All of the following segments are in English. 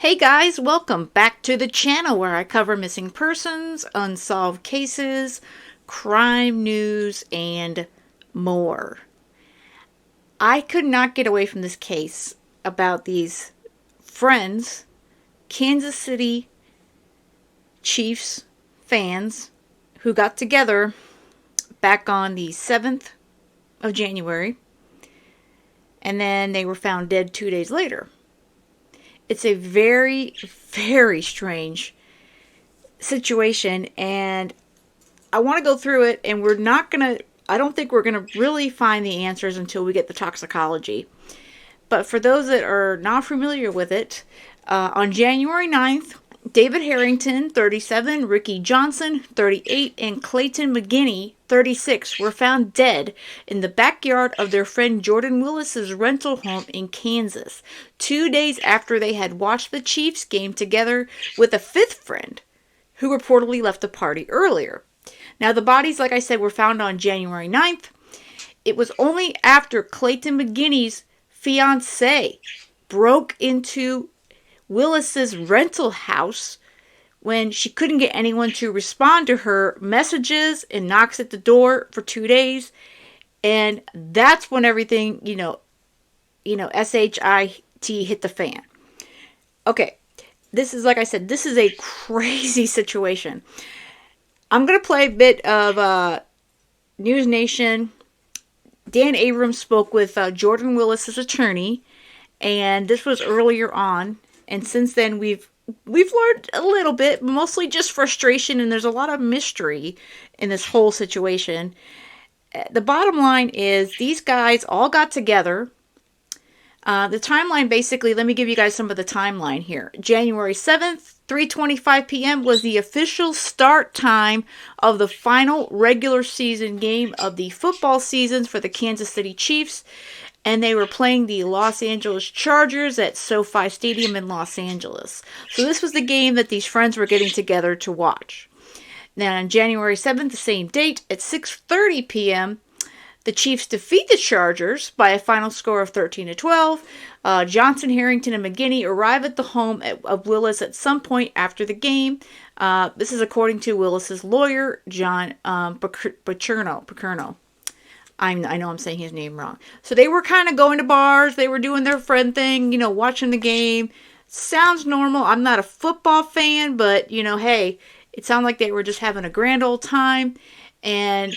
Hey guys, welcome back to the channel where I cover missing persons, unsolved cases, crime news, and more. I could not get away from this case about these friends, Kansas City Chiefs fans, who got together back on the 7th of January, and then they were found dead 2 days later. It's a very, very strange situation, and I want to go through it, and I don't think we're going to really find the answers until we get the toxicology. But for those that are not familiar with it, on January 9th, David Harrington, 37, Ricky Johnson, 38, and Clayton McGinney, 36, were found dead in the backyard of their friend Jordan Willis's rental home in Kansas, 2 days after they had watched the Chiefs game together with a fifth friend who reportedly left the party earlier. Now, the bodies, like I said, were found on January 9th. It was only after Clayton McGinney's fiancée broke into Willis's rental house when she couldn't get anyone to respond to her messages and knocks at the door for 2 days. And that's when everything, SHIT hit the fan. Okay, this is, like I said, this is a crazy situation. I'm going to play a bit of News Nation. Dan Abrams spoke with Jordan Willis's attorney, and this was earlier on. And since then, we've learned a little bit, mostly just frustration, and there's a lot of mystery in this whole situation. The bottom line is these guys all got together. The timeline, basically, let me give you guys some of the timeline here. January 7th, 3:25 p.m. was the official start time of the final regular season game of the football seasons for the Kansas City Chiefs. And they were playing the Los Angeles Chargers at SoFi Stadium in Los Angeles. So this was the game that these friends were getting together to watch. Now, on January 7th, the same date, at 6:30 p.m., the Chiefs defeat the Chargers by a final score of 13-12. Johnson, Harrington, and McGinney arrive at the home of Willis at some point after the game. This is according to Willis's lawyer, John Pacerno. I know I'm saying his name wrong. So they were kind of going to bars. They were doing their friend thing, watching the game. Sounds normal. I'm not a football fan, but, hey, it sounded like they were just having a grand old time. And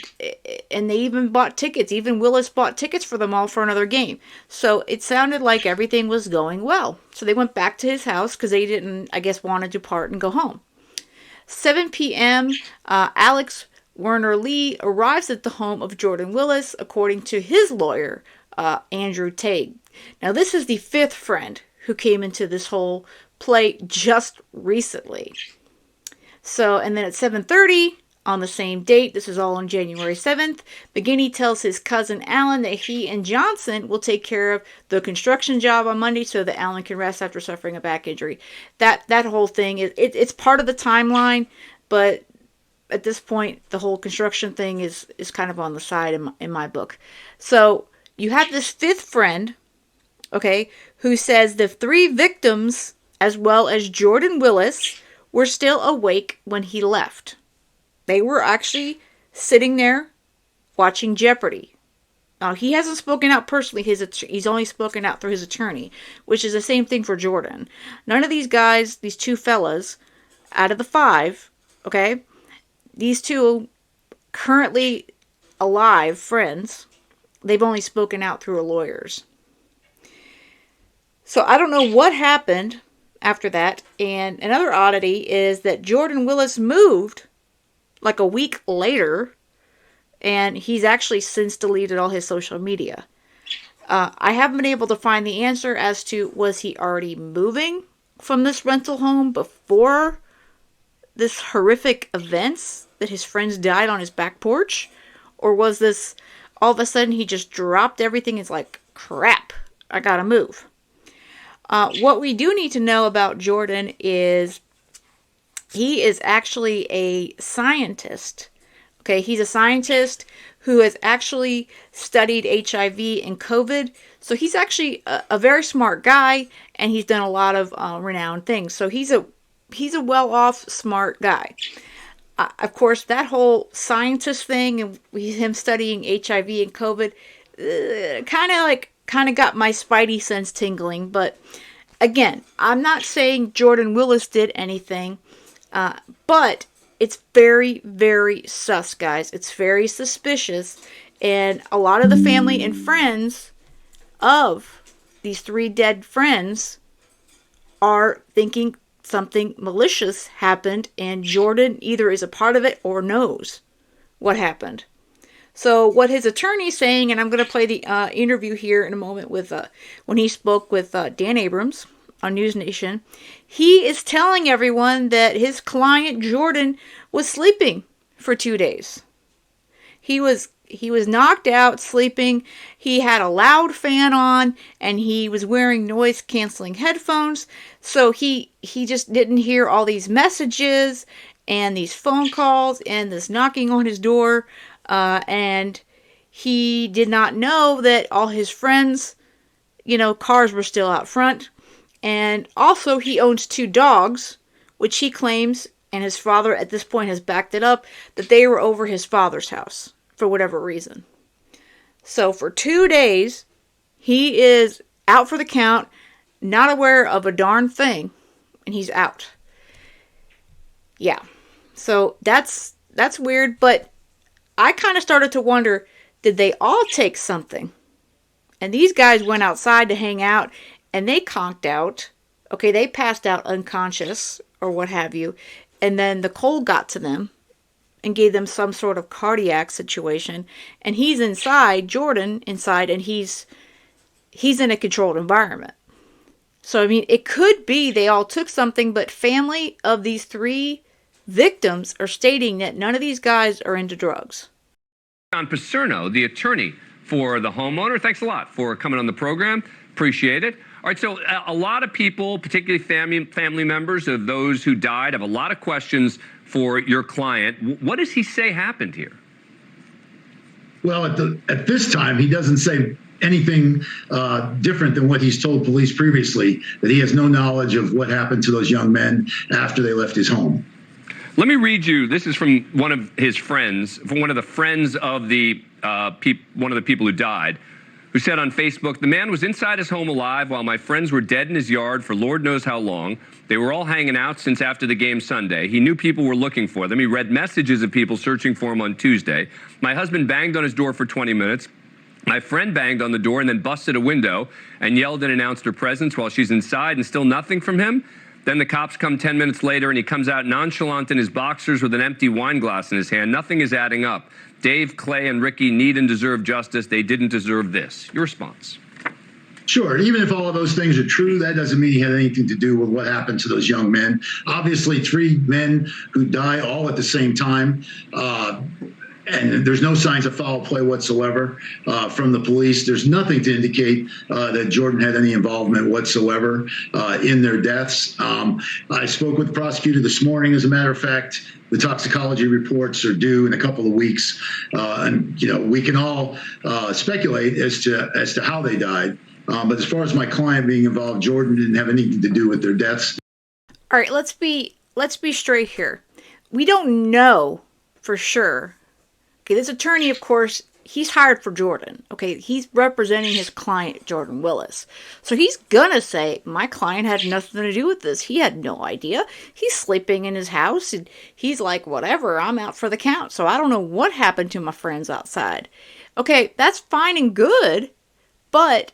they even bought tickets. Even Willis bought tickets for them all for another game. So it sounded like everything was going well. So they went back to his house because they didn't, I guess, want to depart and go home. 7 p.m., Alex Werner Lee arrives at the home of Jordan Willis, according to his lawyer, Andrew Tague. Now, this is the fifth friend who came into this whole play just recently. So, and then at 7:30, on the same date, this is all on January 7th, McGinney tells his cousin Alan that he and Johnson will take care of the construction job on Monday so that Alan can rest after suffering a back injury. That whole thing, it's part of the timeline, but at this point, the whole construction thing is kind of on the side in my book. So you have this fifth friend, okay, who says the three victims, as well as Jordan Willis, were still awake when he left. They were actually sitting there watching Jeopardy. Now, he hasn't spoken out personally. He's only spoken out through his attorney, which is the same thing for Jordan. None of these guys, these two fellas, out of the five, okay, these two currently alive friends, they've only spoken out through lawyers. So I don't know what happened after that. And another oddity is that Jordan Willis moved like a week later, and he's actually since deleted all his social media. I haven't been able to find the answer as to, was he already moving from this rental home before this horrific events that his friends died on his back porch? Or was this, all of a sudden, he just dropped everything and is like, crap, I gotta move. What we do need to know about Jordan is he is actually a scientist Okay, he's a scientist who has actually studied HIV and COVID. So he's actually a very smart guy, and he's done a lot of renowned things. So he's a well-off, smart guy. Of course, that whole scientist thing and him studying HIV and COVID kind of got my spidey sense tingling. But again, I'm not saying Jordan Willis did anything, but it's very, very sus, guys. It's very suspicious. And a lot of the family and friends of these 3 dead friends are thinking something malicious happened, and Jordan either is a part of it or knows what happened. So what his attorney's saying, and I'm going to play the interview here in a moment with when he spoke with Dan Abrams on News Nation, he is telling everyone that his client Jordan was sleeping for 2 days. He was knocked out, sleeping. He had a loud fan on, and he was wearing noise-canceling headphones. So he just didn't hear all these messages and these phone calls and this knocking on his door. And he did not know that all his friends, cars were still out front. And also, he owns 2 dogs, which he claims, and his father at this point has backed it up, that they were over his father's house for whatever reason. So for 2 days, he is out for the count, not aware of a darn thing, and he's out. Yeah. So that's weird, but I kind of started to wonder, did they all take something? And these guys went outside to hang out, and they conked out. Okay, they passed out unconscious or what have you, and then the cold got to them and gave them some sort of cardiac situation. And he's inside, Jordan inside, and he's in a controlled environment. So, I mean, it could be they all took something, but family of these 3 victims are stating that none of these guys are into drugs. John Paserno, the attorney for the homeowner, thanks a lot for coming on the program. Appreciate it. All right, so a lot of people, particularly family members of those who died, have a lot of questions for your client. What does he say happened here? Well, at this time, he doesn't say anything different than what he's told police previously, that he has no knowledge of what happened to those young men after they left his home. Let me read you. This is from one of his friends, from one of the friends of the one of the people who died, who said on Facebook, "The man was inside his home alive while my friends were dead in his yard for Lord knows how long. They were all hanging out since after the game Sunday. He knew people were looking for them. He read messages of people searching for him on Tuesday. My husband banged on his door for 20 minutes. My friend banged on the door and then busted a window and yelled and announced her presence while she's inside, and still nothing from him. Then the cops come 10 minutes later, and he comes out nonchalant in his boxers with an empty wine glass in his hand. Nothing is adding up. Dave, Clay, and Ricky need and deserve justice. They didn't deserve this." Your response? Sure. Even if all of those things are true, that doesn't mean he had anything to do with what happened to those young men. Obviously, 3 men who die all at the same time. And there's no signs of foul play whatsoever from the police. There's nothing to indicate that Jordan had any involvement whatsoever in their deaths. I spoke with the prosecutor this morning, as a matter of fact. The toxicology reports are due in a couple of weeks. And, we can all speculate as to how they died. But as far as my client being involved, Jordan didn't have anything to do with their deaths. All right, let's be straight here. We don't know for sure. Okay, this attorney, of course, he's hired for Jordan. Okay, he's representing his client, Jordan Willis. So he's gonna say, my client had nothing to do with this. He had no idea. He's sleeping in his house, and he's like, whatever, I'm out for the count. So I don't know what happened to my friends outside. Okay, that's fine and good, but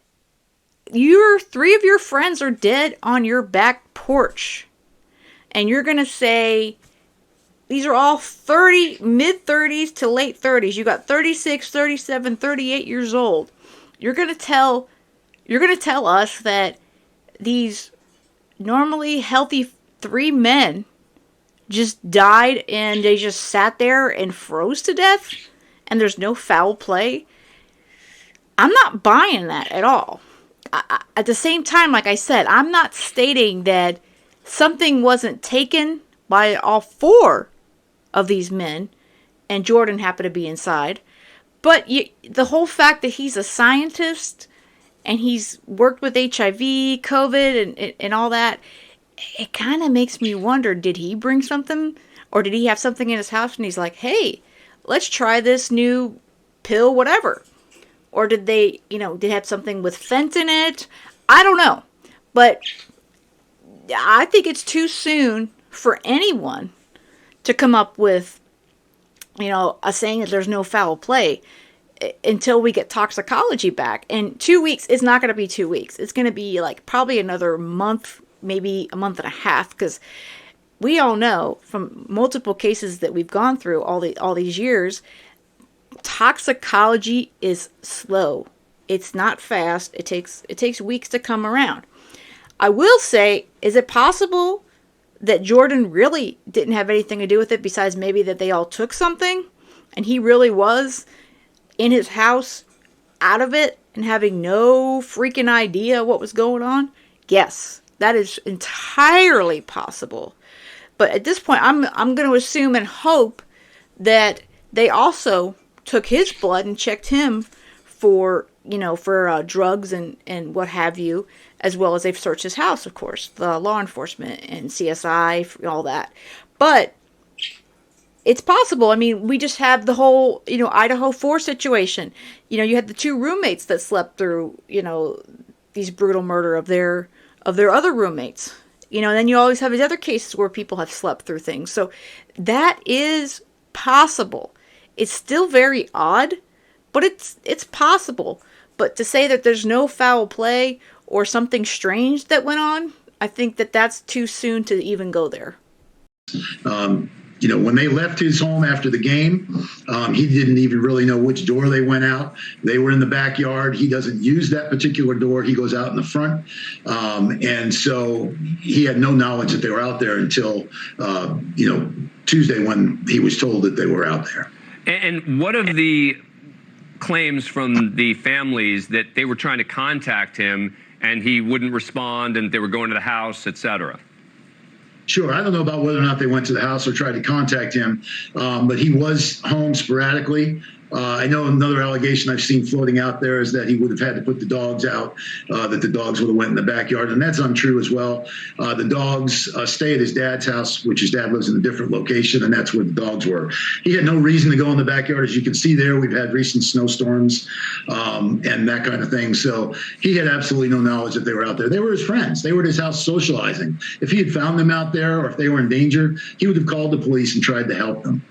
3 of your friends are dead on your back porch. And you're gonna say, these are all mid-30s to late 30s. You got 36, 37, 38 years old. You're going to tell us that these normally healthy 3 men just died and they just sat there and froze to death and there's no foul play? I'm not buying that at all. At the same time, like I said, I'm not stating that something wasn't taken by all 4 of these men, and Jordan happened to be inside. But the whole fact that he's a scientist and he's worked with HIV, COVID, and all that, it kind of makes me wonder, did he bring something? Or did he have something in his house and he's like, hey, let's try this new pill, whatever? Or did they, did they have something with fent in it? I don't know. But I think it's too soon for anyone to come up with, a saying that there's no foul play until we get toxicology back. And 2 weeks is not going to be 2 weeks. It's going to be like probably another month, maybe a month and a half, because we all know from multiple cases that we've gone through all these years, toxicology is slow. It's not fast. It takes weeks to come around. I will say, is it possible that Jordan really didn't have anything to do with it besides maybe that they all took something and he really was in his house out of it and having no freaking idea what was going on? Yes, that is entirely possible. But at this point, I'm going to assume and hope that they also took his blood and checked him for drugs and what have you, as well as they've searched his house, of course, the law enforcement and CSI, all that. But it's possible. I mean, we just have the whole, Idaho 4 situation. You had the two roommates that slept through, these brutal murder of their other roommates. And then you always have these other cases where people have slept through things. So that is possible. It's still very odd, but it's possible. But to say that there's no foul play or something strange that went on, I think that that's too soon to even go there. When they left his home after the game, he didn't even really know which door they went out. They were in the backyard. He doesn't use that particular door. He goes out in the front. And so he had no knowledge that they were out there until, Tuesday when he was told that they were out there. And what of the claims from the families that they were trying to contact him and he wouldn't respond and they were going to the house, et cetera? Sure. I don't know about whether or not they went to the house or tried to contact him, but he was home sporadically. I know another allegation I've seen floating out there is that he would have had to put the dogs out, that the dogs would have went in the backyard, and that's untrue as well. The dogs stay at his dad's house, which his dad lives in a different location, and that's where the dogs were. He had no reason to go in the backyard. As you can see there, we've had recent snowstorms and that kind of thing. So he had absolutely no knowledge that they were out there. They were his friends. They were at his house socializing. If he had found them out there or if they were in danger, he would have called the police and tried to help them.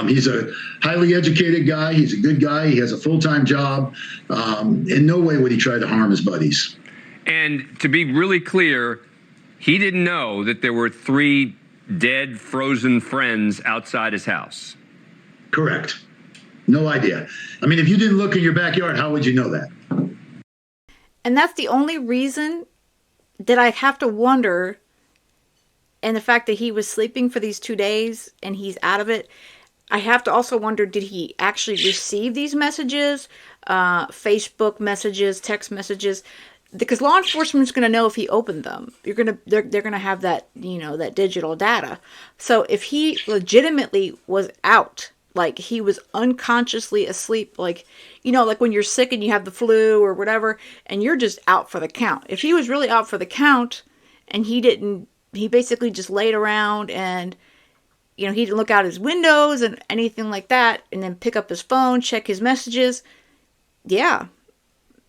He's a highly educated guy. He's a good guy. He has a full-time job. In no way would he try to harm his buddies. And to be really clear, he didn't know that there were 3 dead, frozen friends outside his house. Correct. No idea. I mean, if you didn't look in your backyard, how would you know that? And that's the only reason that I have to wonder. And the fact that he was sleeping for these 2 days and he's out of it, I have to also wonder, did he actually receive these messages, Facebook messages, text messages? Because law enforcement is going to know if he opened them. They're going to have that, that digital data. So if he legitimately was out, like he was unconsciously asleep, like when you're sick and you have the flu or whatever, and you're just out for the count. If he was really out for the count and he basically just laid around and, he didn't look out his windows and anything like that, and then pick up his phone, check his messages. Yeah,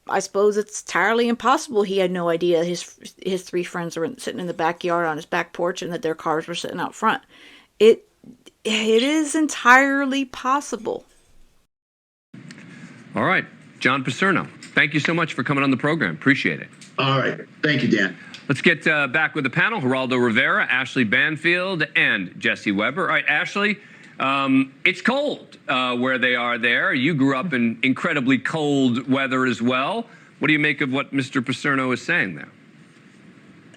I suppose it's entirely impossible he had no idea his 3 friends were sitting in the backyard on his back porch and that their cars were sitting out front. It is entirely possible. All right. John Paserno, thank you so much for coming on the program. Appreciate it. All right. Thank you, Dan. Let's get back with the panel. Geraldo Rivera, Ashley Banfield, and Jesse Weber. All right, Ashley, it's cold where they are there. You grew up in incredibly cold weather as well. What do you make of what Mr. Paserno is saying there?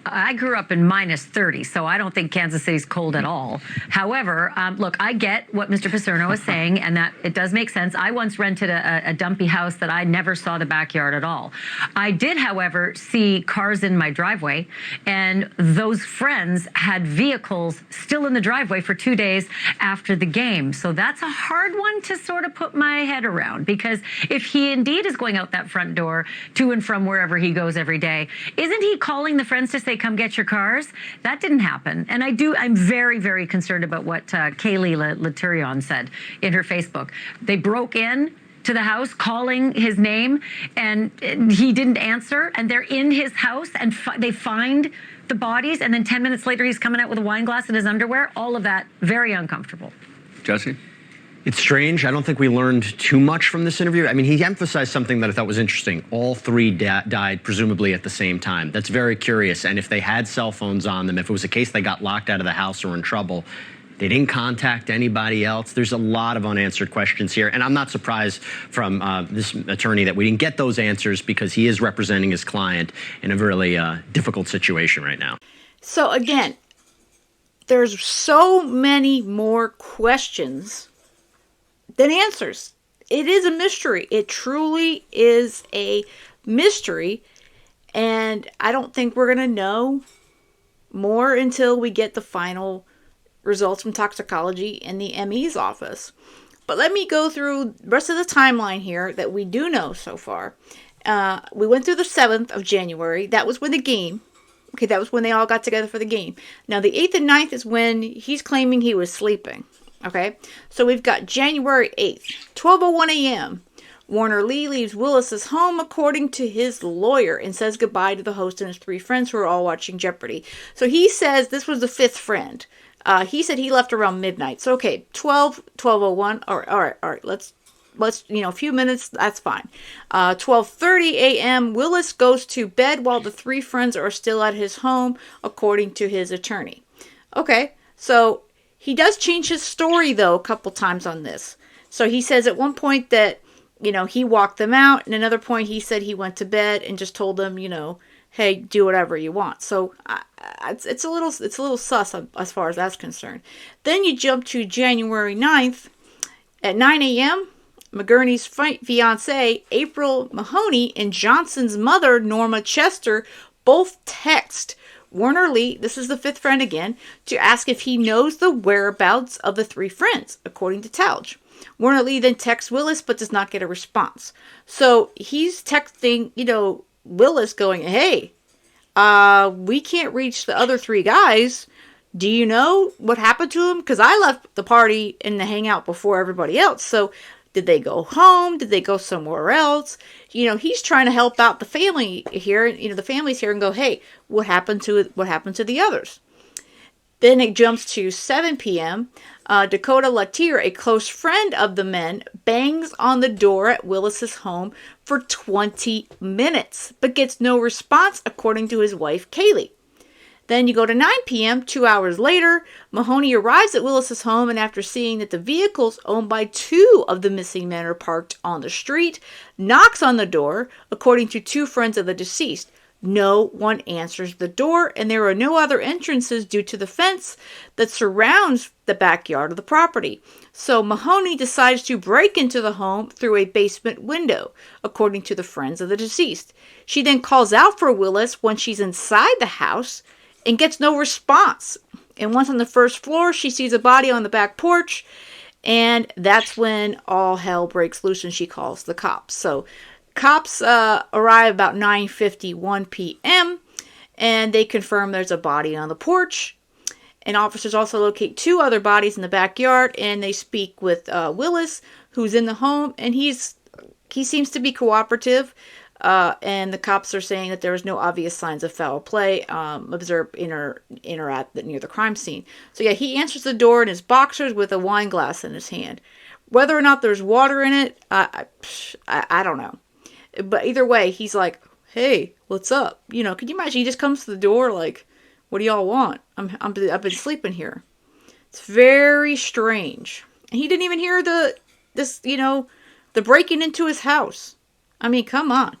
I grew up in minus 30, so I don't think Kansas City's cold at all. However, look, I get what Mr. Paserno is saying, and that it does make sense. I once rented a dumpy house that I never saw the backyard at all. I did, however, see cars in my driveway, and those friends had vehicles still in the driveway for 2 days after the game. So that's a hard one to sort of put my head around, because if he indeed is going out that front door to and from wherever he goes every day, isn't he calling the friends to say, come get your cars? That didn't happen. And I'm very, very concerned about what Kaylee Laturion said in her Facebook. They broke in to the house calling his name, and he didn't answer, and they're in his house, and they find the bodies, and then 10 minutes later he's coming out with a wine glass in his underwear. All of that, very uncomfortable. Jesse? It's strange. I don't think we learned too much from this interview. I mean, he emphasized something that I thought was interesting. All three died presumably at the same time. That's very curious. And if they had cell phones on them, if it was a case they got locked out of the house or in trouble, they didn't contact anybody else. There's a lot of unanswered questions here. And I'm not surprised from this attorney that we didn't get those answers, because he is representing his client in a really difficult situation right now. So again, there's so many more questions than answers. It is a mystery. It truly is a mystery. And I don't think we're going to know more until we get the final results from toxicology in the ME's office. But let me go through the rest of the timeline here that we do know so far. We went through the 7th of January. That was when the game. Okay, that was when they all got together for the game. Now, the 8th and 9th is when he's claiming he was sleeping. Okay, so we've got January 8th, 12:01 a.m. Warner Lee leaves Willis's home according to his lawyer and says goodbye to the host and his 3 friends who are all watching Jeopardy. So he says this was the 5th friend. He said he left around midnight. So okay, 12:01. All right. Let's a few minutes. That's fine. 12:30 a.m. Willis goes to bed while the 3 friends are still at his home, according to his attorney. Okay, so he does change his story, though, a couple times on this. So he says at one point that, he walked them out. And another point, he said he went to bed and just told them, hey, do whatever you want. So it's a little sus as far as that's concerned. Then you jump to January 9th at 9 a.m. McGurney's fiancée, April Mahoney, and Johnson's mother, Norma Chester, both text Warner Lee, this is the 5th friend again, to ask if he knows the whereabouts of the 3 friends, according to Talge. Warner Lee then texts Willis but does not get a response. So he's texting, Willis going, hey, we can't reach the other 3 guys. Do you know what happened to them? Because I left the party and the hangout before everybody else. So did they go home? Did they go somewhere else? He's trying to help out the family here. The family's here and go, hey, what happened to the others? Then it jumps to 7 p.m. Dakota Latier, a close friend of the men, bangs on the door at Willis's home for 20 minutes, but gets no response, according to his wife, Kaylee. Then you go to 9 p.m., 2 hours later, Mahoney arrives at Willis's home, and after seeing that the vehicles owned by 2 of the missing men are parked on the street, knocks on the door, according to 2 friends of the deceased. No one answers the door, and there are no other entrances due to the fence that surrounds the backyard of the property. So Mahoney decides to break into the home through a basement window, according to the friends of the deceased. She then calls out for Willis when she's inside the house and gets no response. And once on the first floor, she sees a body on the back porch, and that's when all hell breaks loose and she calls the cops. So cops arrive about 9:51 p.m., and they confirm there's a body on the porch. And officers also locate 2 other bodies in the backyard, and they speak with Willis, who's in the home, and he seems to be cooperative. And the cops are saying that there was no obvious signs of foul play observed near the crime scene. So yeah, he answers the door in his boxers with a wine glass in his hand. Whether or not there's water in it, I don't know. But either way, he's like, hey, what's up? Could you imagine he just comes to the door like, what do y'all want? I've been sleeping here. It's very strange. And he didn't even hear the breaking into his house. I mean, come on.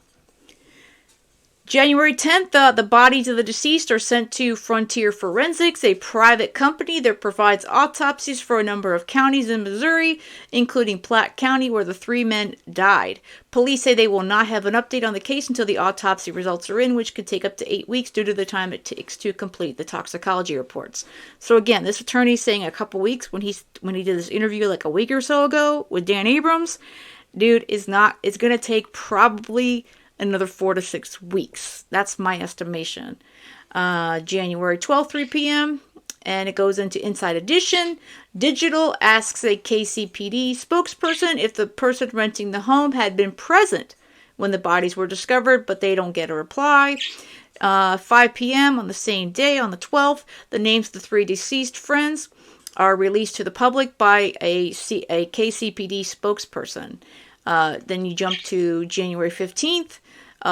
January 10th, the bodies of the deceased are sent to Frontier Forensics, a private company that provides autopsies for a number of counties in Missouri, including Platte County, where the 3 men died. Police say they will not have an update on the case until the autopsy results are in, which could take up to 8 weeks due to the time it takes to complete the toxicology reports. So again, this attorney is saying a couple weeks when he did this interview like a week or so ago with Dan Abrams, dude, it's going to take probably another 4 to 6 weeks. That's my estimation. January 12th, 3 p.m., and it goes into Inside Edition. Digital asks a KCPD spokesperson if the person renting the home had been present when the bodies were discovered, but they don't get a reply. 5 p.m. on the same day, on the 12th, the names of the 3 deceased friends are released to the public by a KCPD spokesperson. Then you jump to January 15th.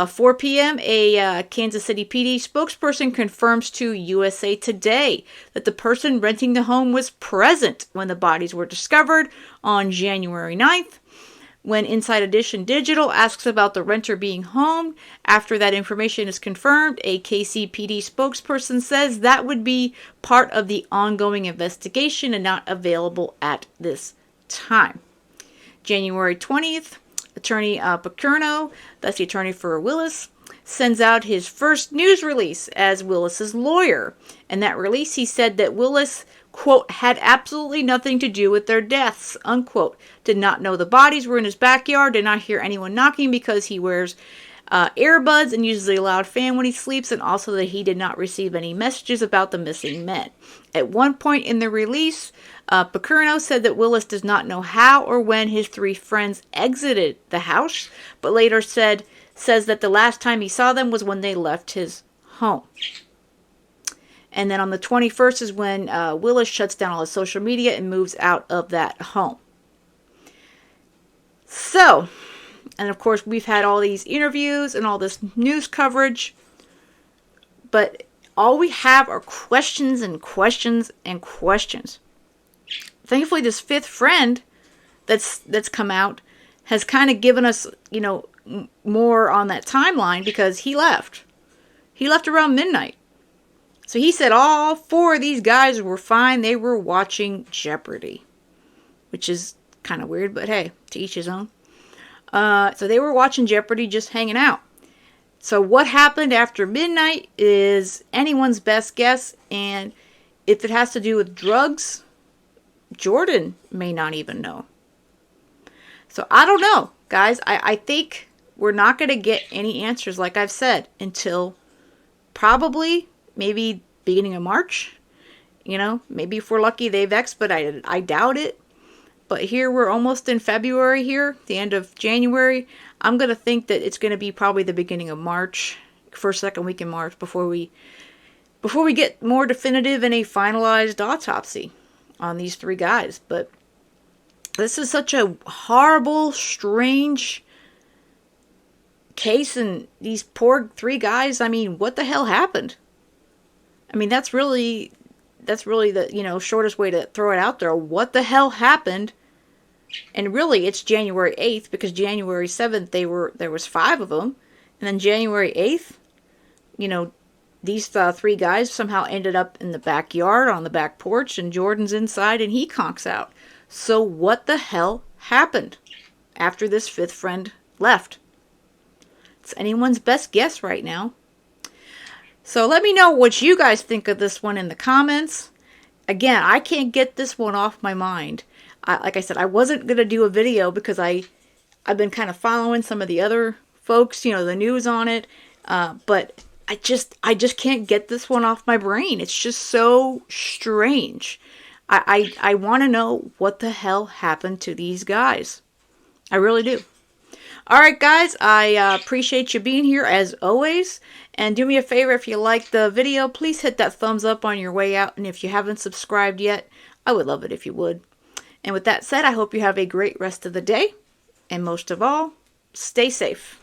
4 p.m., a Kansas City PD spokesperson confirms to USA Today that the person renting the home was present when the bodies were discovered on January 9th. When Inside Edition Digital asks about the renter being home, after that information is confirmed, a KCPD spokesperson says that would be part of the ongoing investigation and not available at this time. January 20th, Attorney Pacerno, that's the attorney for Willis, sends out his first news release as Willis's lawyer. In that release, he said that Willis, quote, had absolutely nothing to do with their deaths, unquote. Did not know the bodies were in his backyard, did not hear anyone knocking because he wears earbuds and uses a loud fan when he sleeps, and also that he did not receive any messages about the missing men. At one point in the release, Pacerno said that Willis does not know how or when his 3 friends exited the house, but later says that the last time he saw them was when they left his home. And then on the 21st is when Willis shuts down all his social media and moves out of that home. So, and of course we've had all these interviews and all this news coverage, but all we have are questions and questions and questions. Thankfully, this 5th friend that's come out has kind of given us, more on that timeline because he left. He left around midnight. So he said all 4 of these guys were fine. They were watching Jeopardy, which is kind of weird, but hey, to each his own. So they were watching Jeopardy, just hanging out. So what happened after midnight is anyone's best guess, and if it has to do with drugs, Jordan may not even know. So I don't know, guys. I think we're not going to get any answers, like I've said, until probably maybe beginning of March. Maybe if we're lucky they've expedited. I doubt it. But here we're almost in February here, the end of January. I'm going to think that it's going to be probably the beginning of March, first, second week in March, before we get more definitive and a finalized autopsy on these 3 guys. But this is such a horrible, strange case, and these poor 3 guys, what the hell happened? That's really the, shortest way to throw it out there. What the hell happened? And really, it's January 8th, because January 7th, there was 5 of them. And then January 8th, these 3 guys somehow ended up in the backyard on the back porch, and Jordan's inside and he conks out. So what the hell happened after this 5th friend left? It's anyone's best guess right now. So let me know what you guys think of this one in the comments. Again, I can't get this one off my mind. Like I said, I wasn't going to do a video because I've been kind of following some of the other folks, the news on it. But I just can't get this one off my brain. It's just so strange. I want to know what the hell happened to these guys. I really do. All right, guys, I appreciate you being here as always. And do me a favor, if you liked the video, please hit that thumbs up on your way out. And if you haven't subscribed yet, I would love it if you would. And with that said, I hope you have a great rest of the day. And most of all, stay safe.